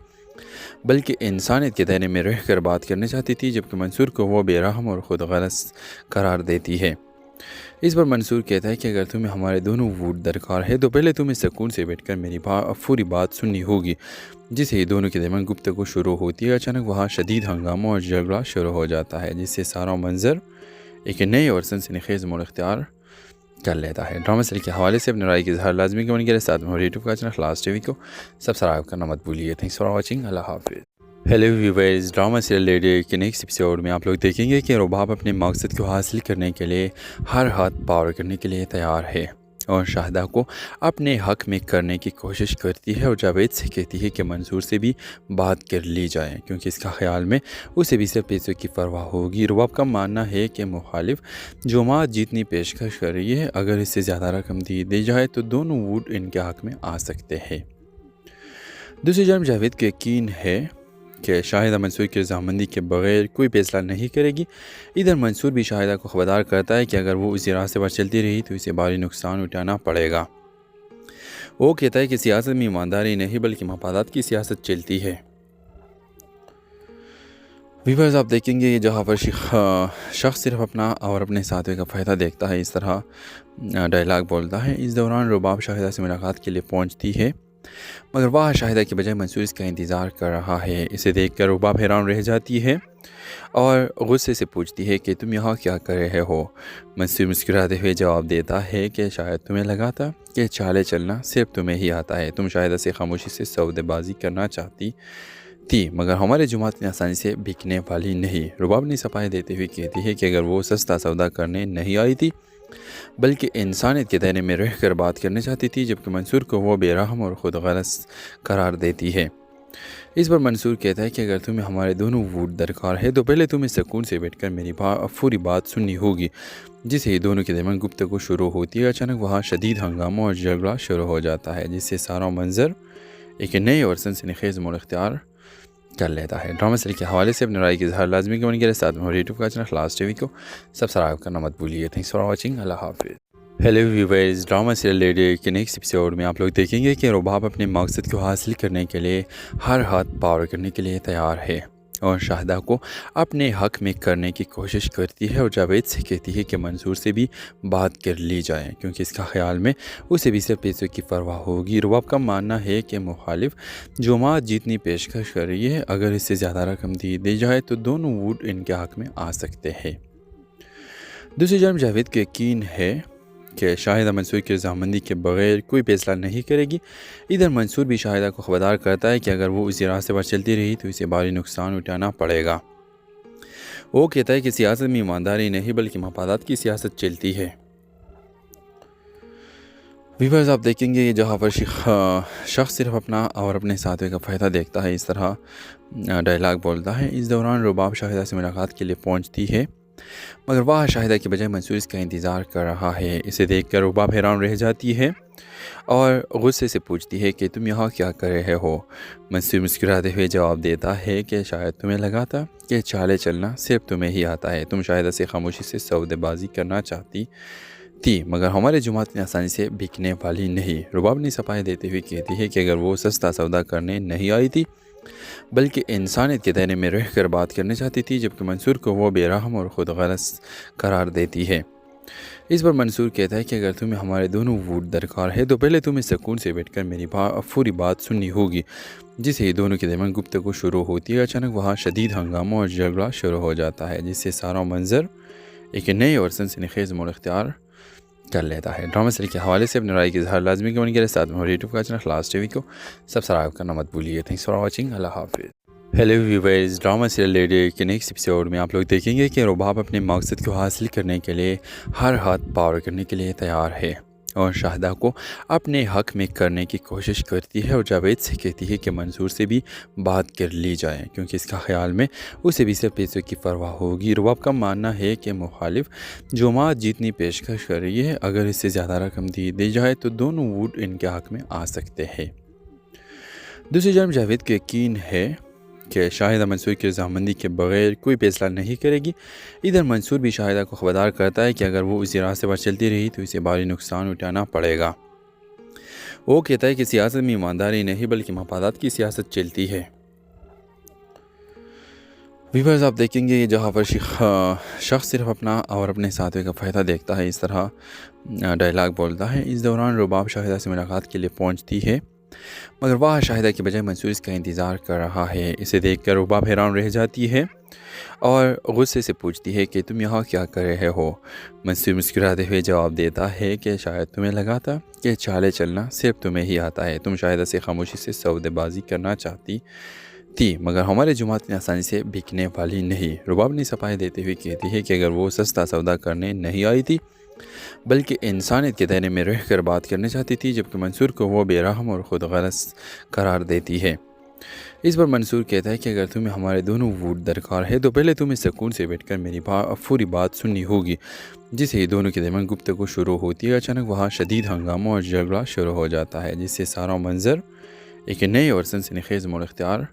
बल्कि इंसानियत के दायरे में रह कर बात करना चाहती थी, जबकि मंसूर को वो बेरहम और ख़ुद गलत करार देती है। इस पर मंसूर कहता है कि अगर तुम्हें हमारे दोनों वोट दरकार है तो पहले तुम्हें सुकून से बैठकर मेरी पूरी बात सुननी होगी। जिसे ही दोनों के दरमियान गुफ्तगू शुरू होती है, अचानक वहाँ शदीद हंगामा और झगड़ा शुरू हो जाता है, जिससे सारा मंजर एक नए और सनसनीखेज़ मोड़ इख्तियार कर लेता है। ड्रामा सीरियल के हवाले से अपनी राय की इज़हार लाजमी कमेंट करें। साथ में हमारे यूट्यूब का चैनल क्लास टीवी को सब्सक्राइब करना मत भूलिए। Thanks for watching. अल्लाह हाफिज़। Hello viewers, drama serial lady के नेक्स्ट एपिसोड में आप लोग देखेंगे कि रुबाब अपने मकसद को हासिल करने के लिए हर हाथ पार करने के लिए तैयार है और शाहिदा को अपने हक में करने की कोशिश करती है और जावेद से कहती है कि मंसूर से भी बात कर ली जाए, क्योंकि इसका ख्याल में उसे भी सिर्फ पैसों की परवाह होगी। रुबाब का मानना है कि मुखालिफ जमात जितनी पेशकश कर रही है, अगर इससे ज़्यादा रकम दी जाए तो दोनों वोट इनके हक में आ सकते हैं। दूसरी जानब जावेद को यकीन है कि शाहिदा मंसूर की रजामंदी के बगैर कोई फैसला नहीं करेगी। इधर मंसूर भी शाहिदा को खबरदार करता है कि अगर वो उसी रास्ते पर चलती रही तो इसे भारी नुकसान उठाना पड़ेगा। वो कहता है कि सियासत में ईमानदारी नहीं बल्कि मफादात की सियासत चलती है। व्यूअर्स, आप देखेंगे जहाँ पर शख्स सिर्फ अपना और अपने साथी का फ़ायदा देखता है, इस तरह डायलॉग बोलता है। इस दौरान रुबाब शाहिदा से मुलाकात के लिए पहुँचती है, मगर वह शाहिदा के बजाय मंसूर इसका इंतज़ार कर रहा है। इसे देखकर रुबाब हैरान रह जाती है और गुस्से से पूछती है कि तुम यहाँ क्या कर रहे हो। मंसूर मुस्कुराते हुए जवाब देता है कि शायद तुम्हें लगा था कि चाले चलना सिर्फ तुम्हें ही आता है। तुम शाहिदा से खामोशी से सौदेबाजी करना चाहती थी, मगर हमारे जुमात ने आसानी से बिकने वाली नहीं। रुबाब ने सफाई देते हुए कहती है कि अगर वो सस्ता सौदा करने नहीं आई थी बल्कि इंसानियत के दायरे में रहकर बात करना चाहती थी, जबकि मंसूर को वो बेरहम और ख़ुद गलत करार देती है। इस पर मंसूर कहता है कि अगर तुम्हें हमारे दोनों वोट दरकार है तो पहले तुम्हें सुकून से बैठकर मेरी पूरी बात सुननी होगी। जिसे ही दोनों के दरमियान गुफ्तगू शुरू होती है, अचानक वहाँ शदीद हंगामा और झगड़ा शुरू हो जाता है, जिससे सारा मंजर एक नए और सनसनीखेज़ मोड़ इख्तियार कर लेता है। ड्रामा सीरीज के हवाले से अपनी राय की इज़हार लाजमी कमेंट करें। साथ में यूट्यूब का चैनल क्लास टीवी को सब्सक्राइब करना मत भूलिए। Thanks for watching. अल्लाह हाफिज़। Hello viewers, drama serial lady के नेक्स्ट एपिसोड में आप लोग देखेंगे कि रुबाब अपने मकसद को हासिल करने के लिए हर हाथ पार करने के लिए तैयार है और शाहिदा को अपने हक में करने की कोशिश करती है और जावेद से कहती है कि मंसूर से भी बात कर ली जाए, क्योंकि इसका ख्याल में उसे भी सिर्फ पैसों की परवाह होगी। रुबाब का मानना है कि मुखालिफ जमात जितनी पेशकश कर रही है, अगर इससे ज़्यादा रकम दी जाए तो दोनों वोट इनके हक में आ सकते हैं। दूसरी जानब जावेद को यकीन है कि शाहिदा मंसूर की रजामंदी के बगैर कोई फैसला नहीं करेगी। इधर मंसूर भी शाहिदा को खबरदार करता है कि अगर वो उसी रास्ते पर चलती रही तो इसे भारी नुकसान उठाना पड़ेगा। वो कहता है कि सियासत में ईमानदारी नहीं बल्कि मफादात की सियासत चलती है। व्यूअर्स, आप देखेंगे जहाँ पर शख्स सिर्फ अपना और अपने साथी का फ़ायदा देखता है, इस तरह डायलॉग बोलता है। इस दौरान रुबाब शाहिदा से मुलाकात के लिए पहुँचती है, मगर वह शाहिदा के बजाय मंसूर इसका इंतज़ार कर रहा है। इसे देखकर रुबाब हैरान रह जाती है और गुस्से से पूछती है कि तुम यहाँ क्या कर रहे हो। मंसूर मुस्कुराते हुए जवाब देता है कि शायद तुम्हें लगा था कि चाले चलना सिर्फ तुम्हें ही आता है। तुम शाहिदा से खामोशी से सौदेबाजी करना चाहती थी, मगर हमारे जुमात ने आसानी से बिकने वाली नहीं। रुबाब ने सफाई देते हुए कहती है कि अगर वो सस्ता सौदा करने नहीं आई थी बल्कि इंसानियत के दायरे में रहकर बात करना चाहती थी, जबकि मंसूर को वो बेरहम और ख़ुद गलत करार देती है। इस पर मंसूर कहता है कि अगर तुम्हें हमारे दोनों वोट दरकार है तो पहले तुम्हें सुकून से बैठकर मेरी पूरी बात सुननी होगी। जिसे ही दोनों के दरमियान गुफ्तगू शुरू होती है, अचानक वहाँ शदीद हंगामा और झगड़ा शुरू हो जाता है, जिससे सारा मंजर एक नए और सनसनीखेज़ मोड़ इख्तियार कर लेता है। ड्रामा सीरीज के हवाले से अपनी राय की इज़हार लाजमी कमेंट करें। साथ में यूट्यूब का चैनल क्लास टीवी को सब्सक्राइब करना मत भूलिए। Thanks for watching. अल्लाह हाफिज़। Hello viewers, drama serial lady के नेक्स्ट एपिसोड में आप लोग देखेंगे कि रुबाब अपने मकसद को हासिल करने के लिए हर हाथ पार करने के लिए तैयार है और शाहिदा को अपने हक में करने की कोशिश करती है और जावेद से कहती है कि मंसूर से भी बात कर ली जाए, क्योंकि इसका ख्याल में उसे भी सिर्फ पैसों की परवाह होगी। रुबाब का मानना है कि मुखालिफ जमात जितनी पेशकश कर रही है, अगर इससे ज़्यादा रकम दी जाए तो दोनों वोट इनके हक में आ सकते हैं। दूसरी जानब जावेद को यकीन है कि शाहिदा मंसूर की रजामंदी के बगैर कोई फैसला नहीं करेगी। इधर मंसूर भी शाहिदा को खबरदार करता है कि अगर वो उसी रास्ते पर चलती रही तो इसे भारी नुकसान उठाना पड़ेगा। वो कहता है कि सियासत में ईमानदारी नहीं बल्कि मफादात की सियासत चलती है। व्यूअर्स, आप देखेंगे जहाँ पर शख्स सिर्फ अपना और अपने साथी का फ़ायदा देखता है, इस तरह डायलॉग बोलता है। इस दौरान रुबाब शाहिदा से मुलाकात के लिए पहुँचती है, मगर वह शाहिदा के बजाय मंसूर इसका इंतज़ार कर रहा है। इसे देखकर रुबाब हैरान रह जाती है और गुस्से से पूछती है कि तुम यहाँ क्या कर रहे हो। मंसूर मुस्कुराते हुए जवाब देता है कि शायद तुम्हें लगा था कि चाले चलना सिर्फ तुम्हें ही आता है। तुम शाहिदा से खामोशी से सौदेबाजी करना चाहती थी, मगर हमारे जुमात ने आसानी से बिकने वाली नहीं। रुबाब ने सफाई देते हुए कहती है कि अगर वो सस्ता सौदा करने नहीं आई थी बल्कि इंसानियत के दायरे में रहकर बात करना चाहती थी, जबकि मंसूर को वो बेरहम और ख़ुद गलत करार देती है। इस पर मंसूर कहता है कि अगर तुम्हें हमारे दोनों वोट दरकार है तो पहले तुम्हें सुकून से बैठकर मेरी पूरी बात सुननी होगी। जिसे ही दोनों के दरमियान गुफ्तगू शुरू होती है, अचानक वहाँ शदीद हंगामा और झगड़ा शुरू हो जाता है, जिससे सारा मंजर एक नए और सनसनीखेज़ मोड़ इख्तियार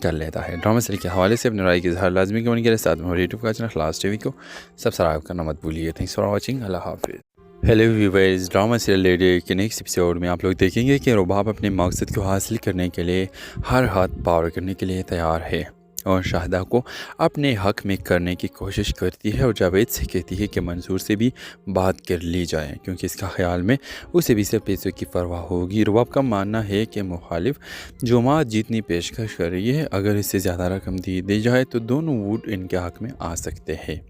कर लेता है। ड्रामा सीरियल के हवाले से अपनी राय की इज़हार लाजमी कमेंट करें। साथ में हमारे यूट्यूब का चैनल क्लास टीवी को सब्सक्राइब करना मत भूलिए। Thanks for watching. अल्लाह हाफिज़। Hello viewers, drama serial lady के नेक्स्ट एपिसोड में आप लोग देखेंगे कि रुबाब अपने मकसद को हासिल करने के लिए हर हाथ पावर करने के लिए तैयार है और शाहिदा को अपने हक में करने की कोशिश करती है और जावेद से कहती है कि मंसूर से भी बात कर ली जाए, क्योंकि इसका ख्याल में उसे भी सिर्फ पैसों की परवाह होगी। रुबाब का मानना है कि मुखालिफ जमात जितनी पेशकश कर रही है, अगर इससे ज़्यादा रकम दी जाए तो दोनों वोट इनके हक में आ सकते हैं।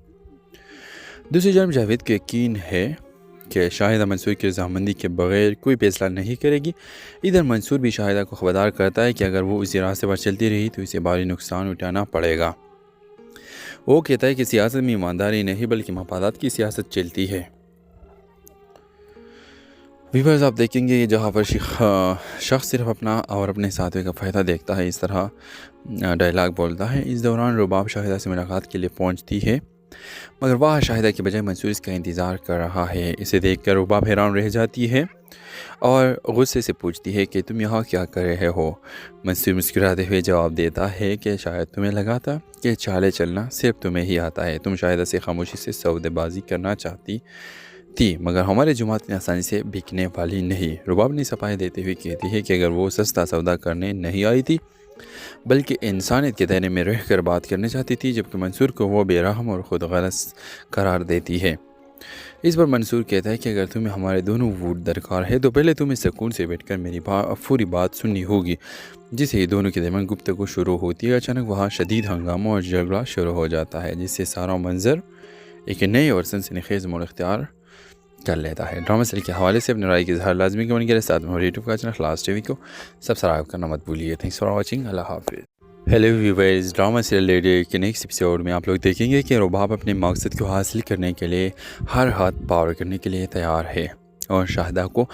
दूसरी जानब जावेद को यकीन है कि शाहिदा मंसूर की रज़ामंदी के बगैर कोई फैसला नहीं करेगी। इधर मंसूर भी शाहिदा को खबरदार करता है कि अगर वो उसी रास्ते पर चलती रही तो इसे भारी नुकसान उठाना पड़ेगा। वो कहता है कि सियासत में ईमानदारी नहीं बल्कि मफादात की सियासत चलती है। व्यूअर्स, आप देखेंगे जहाँ पर शख्स सिर्फ अपना और अपने साथी का फ़ायदा देखता है, इस तरह डायलॉग बोलता है। इस दौरान रुबाब शाहिदा से मुलाकात के लिए पहुँचती है, मगर वह शाहिदा के बजाय मंसूर इसका इंतज़ार कर रहा है। इसे देखकर रुबाब हैरान रह जाती है और गुस्से से पूछती है कि तुम यहाँ क्या कर रहे हो। मंसूर मुस्कुराते हुए जवाब देता है कि शायद तुम्हें लगा था कि चाले चलना सिर्फ तुम्हें ही आता है। तुम शाहिदा से खामोशी से सौदेबाजी करना चाहती थी, मगर हमारे जुमात में आसानी से बिकने वाली नहीं। रुबाब ने सफाई देते हुए कहती है कि अगर वो सस्ता सौदा करने नहीं आई थी बल्कि इंसानियत के दायरे में रहकर बात करना चाहती थी, जबकि मंसूर को वो बेरहम और ख़ुद गलत करार देती है। इस पर मंसूर कहता है कि अगर तुम्हें हमारे दोनों वोट दरकार है तो पहले तुम्हें सुकून से बैठकर मेरी पूरी बात सुननी होगी। जिसे ही दोनों के दरमियान गुफ्तगू शुरू होती है, अचानक वहाँ शदीद हंगामा और झगड़ा शुरू हो जाता है, जिससे सारा मंजर एक नए और सनसनीखेज़ मोड़ इख्तियार कर लेता है। ड्रामा सीरियल के हवाले से अपनी राय की इज़हार लाजमी कमेंट करें। साथ में हमारे यूट्यूब का चैनल क्लास टीवी को सब्सक्राइब करना मत भूलिए। Thanks for watching. अल्लाह हाफिज़। Hello viewers, drama serial lady के नेक्स्ट एपिसोड में आप लोग देखेंगे कि रुबाब अपने मकसद को हासिल करने के लिए हर हाथ पावर करने के लिए तैयार है और शाहिदा को